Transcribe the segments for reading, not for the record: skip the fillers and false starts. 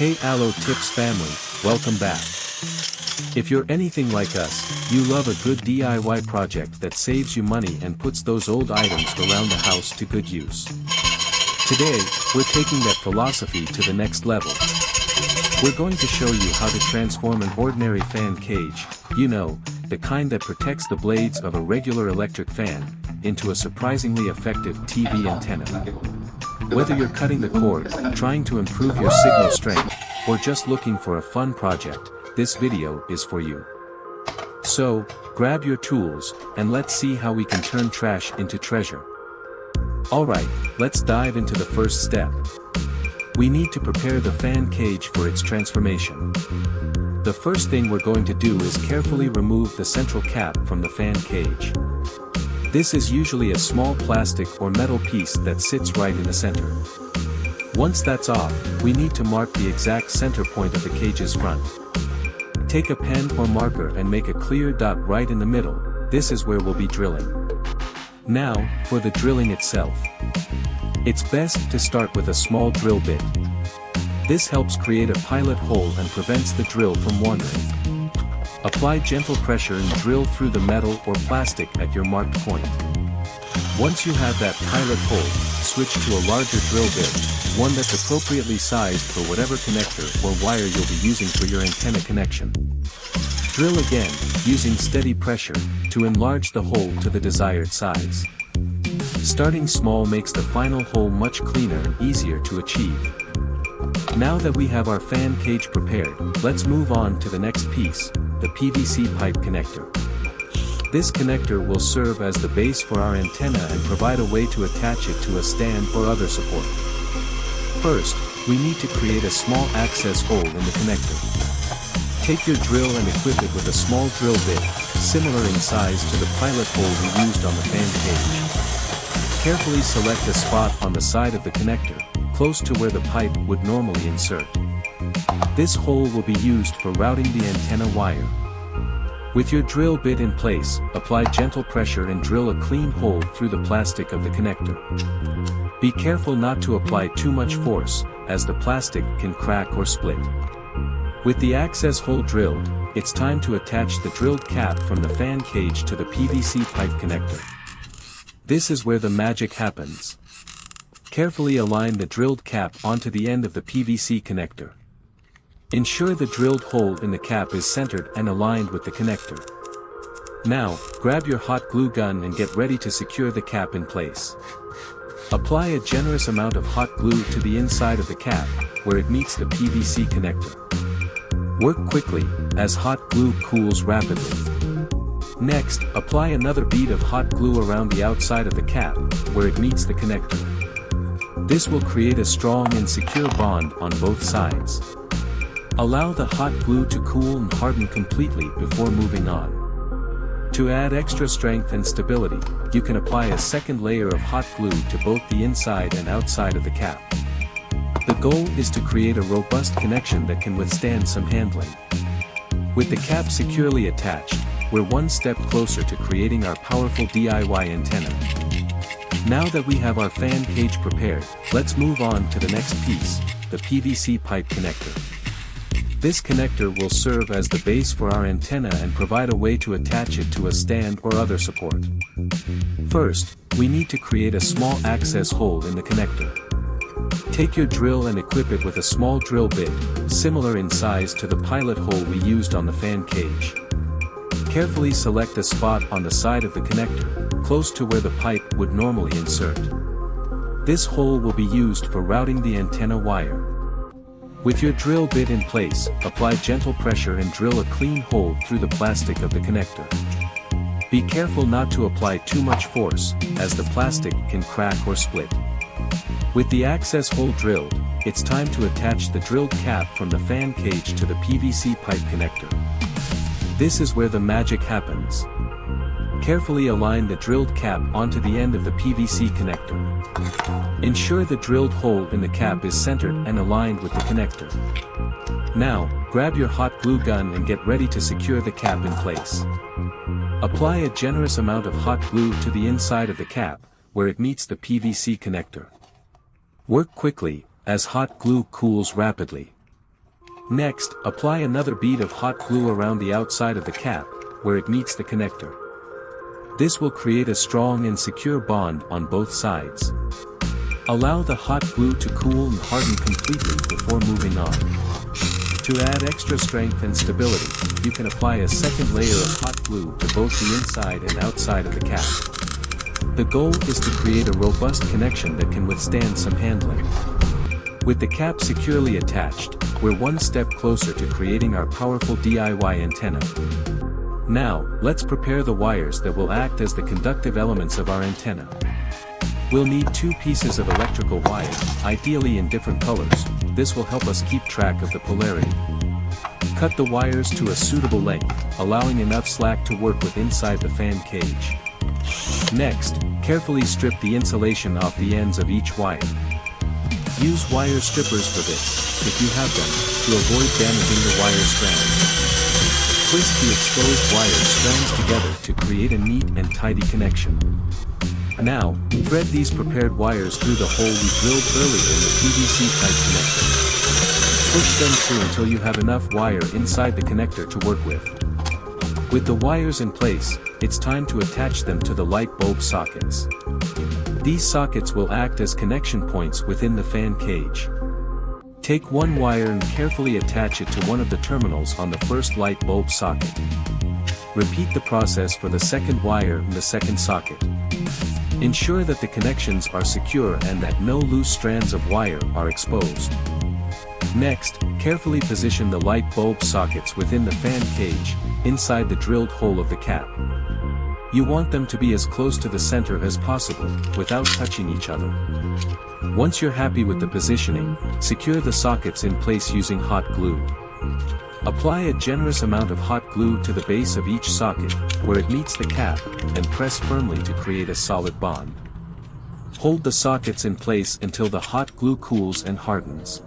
Hey AloTips family, welcome back. If you're anything like us, you love a good DIY project that saves you money and puts those old items around the house to good use. Today, we're taking that philosophy to the next level. We're going to show you how to transform an ordinary fan cage, you know, the kind that protects the blades of a regular electric fan, into a surprisingly effective TV antenna. Whether you're cutting the cord, trying to improve your signal strength, or just looking for a fun project, this video is for you. So, grab your tools, and let's see how we can turn trash into treasure. Alright, let's dive into the first step. We need to prepare the fan cage for its transformation. The first thing we're going to do is carefully remove the central cap from the fan cage. This is usually a small plastic or metal piece that sits right in the center. Once that's off, we need to mark the exact center point of the cage's front. Take a pen or marker and make a clear dot right in the middle. This is where we'll be drilling. Now, for the drilling itself. It's best to start with a small drill bit. This helps create a pilot hole and prevents the drill from wandering. Apply gentle pressure and drill through the metal or plastic at your marked point. Once you have that pilot hole, switch to a larger drill bit, one that's appropriately sized for whatever connector or wire you'll be using for your antenna connection. Drill again, using steady pressure, to enlarge the hole to the desired size. Starting small makes the final hole much cleaner and easier to achieve. Now that we have our fan cage prepared, let's move on to the next piece, the PVC pipe connector. This connector will serve as the base for our antenna and provide a way to attach it to a stand or other support. First, we need to create a small access hole in the connector. Take your drill and equip it with a small drill bit, similar in size to the pilot hole we used on the fan cage. Carefully select a spot on the side of the connector, close to where the pipe would normally insert. This hole will be used for routing the antenna wire. With your drill bit in place, apply gentle pressure and drill a clean hole through the plastic of the connector. Be careful not to apply too much force, as the plastic can crack or split. With the access hole drilled, it's time to attach the drilled cap from the fan cage to the PVC pipe connector. This is where the magic happens. Carefully align the drilled cap onto the end of the PVC connector. Ensure the drilled hole in the cap is centered and aligned with the connector. Now, grab your hot glue gun and get ready to secure the cap in place. Apply a generous amount of hot glue to the inside of the cap, where it meets the PVC connector. Work quickly, as hot glue cools rapidly. Next, apply another bead of hot glue around the outside of the cap, where it meets the connector. This will create a strong and secure bond on both sides. Allow the hot glue to cool and harden completely before moving on. To add extra strength and stability, you can apply a second layer of hot glue to both the inside and outside of the cap. The goal is to create a robust connection that can withstand some handling. With the cap securely attached, we're one step closer to creating our powerful DIY antenna. Now that we have our fan cage prepared, let's move on to the next piece, the PVC pipe connector. This connector will serve as the base for our antenna and provide a way to attach it to a stand or other support. First, we need to create a small access hole in the connector. Take your drill and equip it with a small drill bit, similar in size to the pilot hole we used on the fan cage. Carefully select a spot on the side of the connector, close to where the pipe would normally insert. This hole will be used for routing the antenna wire. With your drill bit in place, apply gentle pressure and drill a clean hole through the plastic of the connector. Be careful not to apply too much force, as the plastic can crack or split. With the access hole drilled, it's time to attach the drilled cap from the fan cage to the PVC pipe connector. This is where the magic happens. Carefully align the drilled cap onto the end of the PVC connector. Ensure the drilled hole in the cap is centered and aligned with the connector. Now, grab your hot glue gun and get ready to secure the cap in place. Apply a generous amount of hot glue to the inside of the cap, where it meets the PVC connector. Work quickly, as hot glue cools rapidly. Next, apply another bead of hot glue around the outside of the cap, where it meets the connector. This will create a strong and secure bond on both sides. Allow the hot glue to cool and harden completely before moving on. To add extra strength and stability, you can apply a second layer of hot glue to both the inside and outside of the cap. The goal is to create a robust connection that can withstand some handling. With the cap securely attached, we're one step closer to creating our powerful DIY antenna. Now, let's prepare the wires that will act as the conductive elements of our antenna. We'll need 2 pieces of electrical wire, ideally in different colors. This will help us keep track of the polarity. Cut the wires to a suitable length, allowing enough slack to work with inside the fan cage. Next, carefully strip the insulation off the ends of each wire. Use wire strippers for this, if you have them, to avoid damaging the wire strands. Twist the exposed wire strands together to create a neat and tidy connection. Now, thread these prepared wires through the hole we drilled earlier in the PVC pipe connector. Push them through until you have enough wire inside the connector to work with. With the wires in place, it's time to attach them to the light bulb sockets. These sockets will act as connection points within the fan cage. Take one wire and carefully attach it to one of the terminals on the first light bulb socket. Repeat the process for the second wire and the second socket. Ensure that the connections are secure and that no loose strands of wire are exposed. Next, carefully position the light bulb sockets within the fan cage, inside the drilled hole of the cap. You want them to be as close to the center as possible, without touching each other. Once you're happy with the positioning, secure the sockets in place using hot glue. Apply a generous amount of hot glue to the base of each socket, where it meets the cap, and press firmly to create a solid bond. Hold the sockets in place until the hot glue cools and hardens.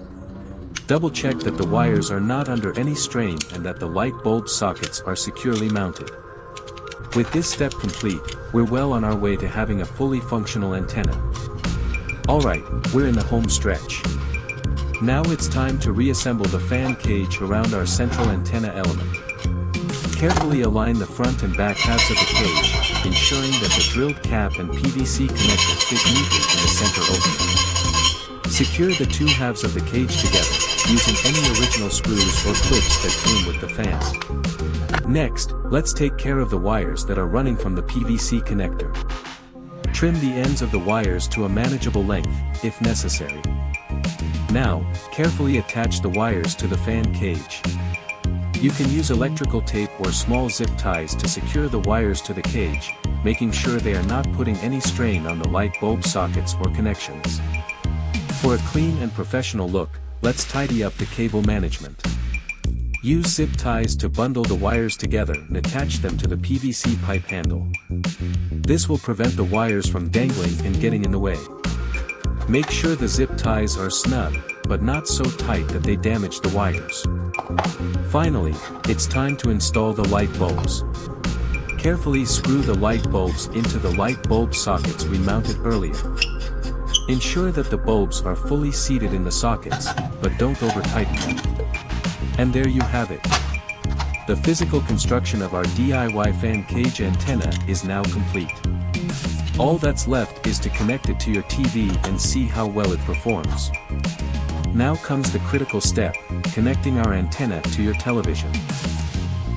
Double-check that the wires are not under any strain and that the light bulb sockets are securely mounted. With this step complete, we're well on our way to having a fully functional antenna. Alright, we're in the home stretch. Now it's time to reassemble the fan cage around our central antenna element. Carefully align the front and back halves of the cage, ensuring that the drilled cap and PVC connector fit neatly in the center opening. Secure the 2 halves of the cage together, using any original screws or clips that came with the fan. Next, let's take care of the wires that are running from the PVC connector. Trim the ends of the wires to a manageable length, if necessary. Now, carefully attach the wires to the fan cage. You can use electrical tape or small zip ties to secure the wires to the cage, making sure they are not putting any strain on the light bulb sockets or connections. For a clean and professional look, let's tidy up the cable management. Use zip ties to bundle the wires together and attach them to the PVC pipe handle. This will prevent the wires from dangling and getting in the way. Make sure the zip ties are snug, but not so tight that they damage the wires. Finally, it's time to install the light bulbs. Carefully screw the light bulbs into the light bulb sockets we mounted earlier. Ensure that the bulbs are fully seated in the sockets, but don't over-tighten them. And there you have it. The physical construction of our DIY fan cage antenna is now complete. All that's left is to connect it to your TV and see how well it performs. Now comes the critical step, connecting our antenna to your television.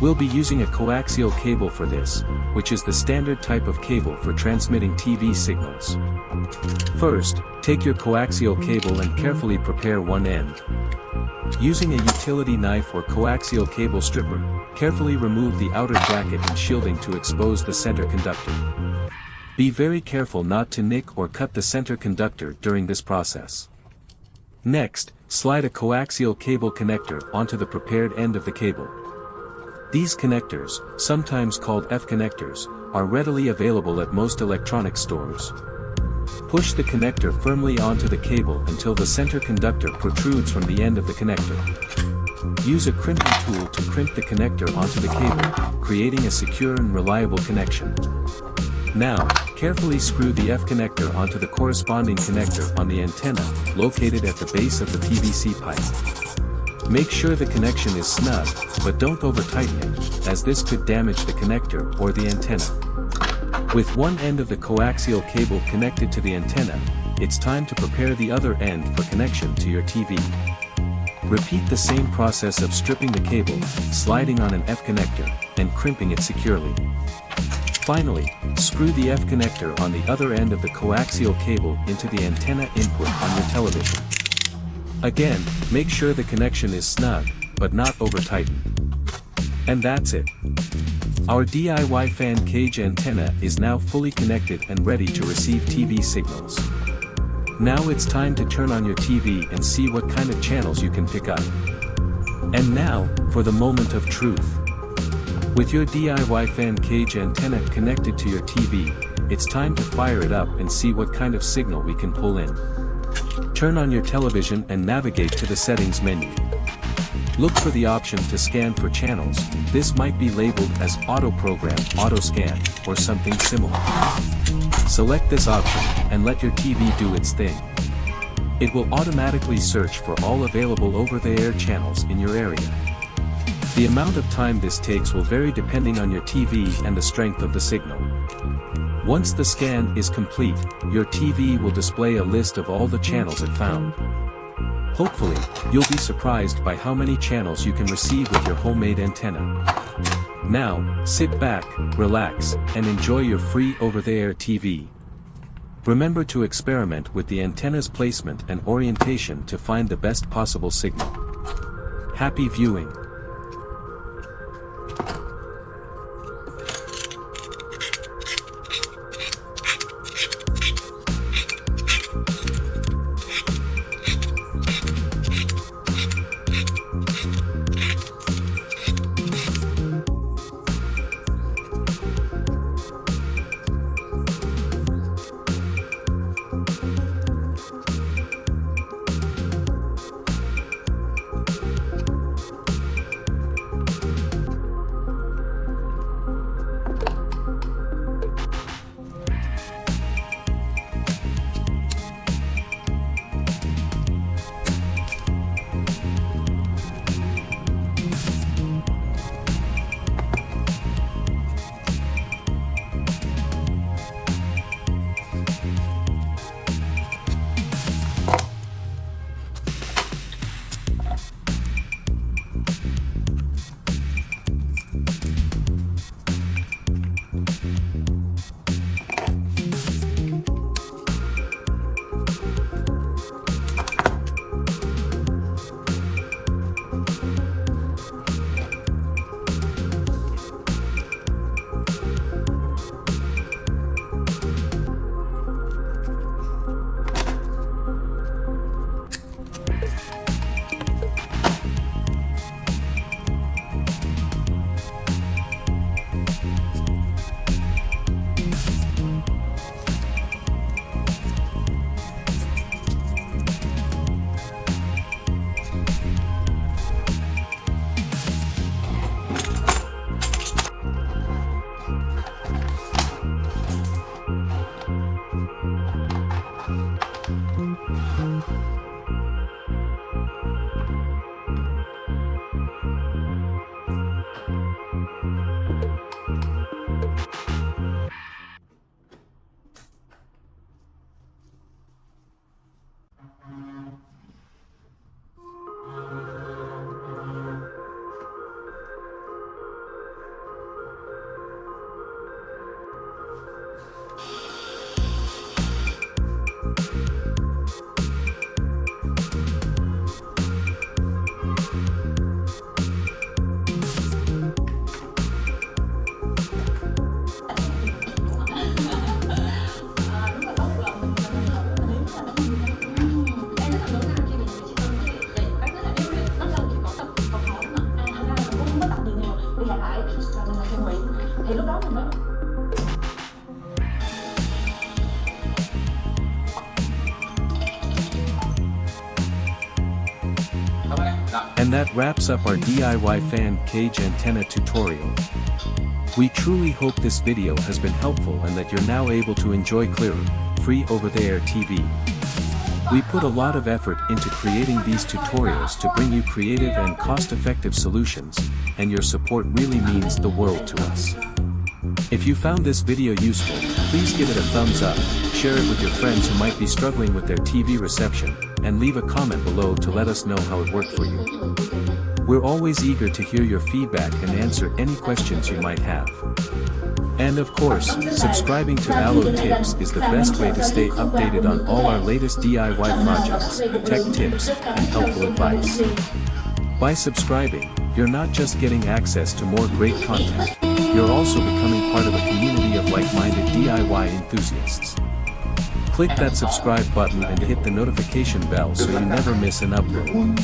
We'll be using a coaxial cable for this, which is the standard type of cable for transmitting TV signals. First, take your coaxial cable and carefully prepare one end. Using a utility knife or coaxial cable stripper, carefully remove the outer bracket and shielding to expose the center conductor. Be very careful not to nick or cut the center conductor during this process. Next, slide a coaxial cable connector onto the prepared end of the cable. These connectors, sometimes called F-connectors, are readily available at most electronics stores. Push the connector firmly onto the cable until the center conductor protrudes from the end of the connector. Use a crimping tool to crimp the connector onto the cable, creating a secure and reliable connection. Now, carefully screw the F connector onto the corresponding connector on the antenna, located at the base of the PVC pipe. Make sure the connection is snug, but don't over-tighten it, as this could damage the connector or the antenna. With one end of the coaxial cable connected to the antenna, it's time to prepare the other end for connection to your TV. Repeat the same process of stripping the cable, sliding on an F connector, and crimping it securely. Finally, screw the F connector on the other end of the coaxial cable into the antenna input on your television. Again, make sure the connection is snug, but not over-tightened. And that's it. Our DIY fan cage antenna is now fully connected and ready to receive TV signals. Now it's time to turn on your TV and see what kind of channels you can pick up. And now, for the moment of truth. With your DIY fan cage antenna connected to your TV, it's time to fire it up and see what kind of signal we can pull in. Turn on your television and navigate to the settings menu. Look for the option to scan for channels. This might be labeled as Auto Program, Auto Scan, or something similar. Select this option, and let your TV do its thing. It will automatically search for all available over-the-air channels in your area. The amount of time this takes will vary depending on your TV and the strength of the signal. Once the scan is complete, your TV will display a list of all the channels it found. Hopefully, you'll be surprised by how many channels you can receive with your homemade antenna. Now, sit back, relax, and enjoy your free over-the-air TV. Remember to experiment with the antenna's placement and orientation to find the best possible signal. Happy viewing! And that wraps up our DIY fan cage antenna tutorial. We truly hope this video has been helpful and that you're now able to enjoy clearer, free over-the-air TV. We put a lot of effort into creating these tutorials to bring you creative and cost-effective solutions, and your support really means the world to us. If you found this video useful, please give it a thumbs up, share it with your friends who might be struggling with their TV reception, and leave a comment below to let us know how it worked for you. We're always eager to hear your feedback and answer any questions you might have. And of course, subscribing to AloTips is the best way to stay updated on all our latest DIY projects, tech tips, and helpful advice. By subscribing, you're not just getting access to more great content, you're also becoming part of a community of like-minded DIY enthusiasts. Click that subscribe button and hit the notification bell so you never miss an upload.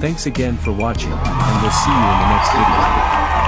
Thanks again for watching, and we'll see you in the next video.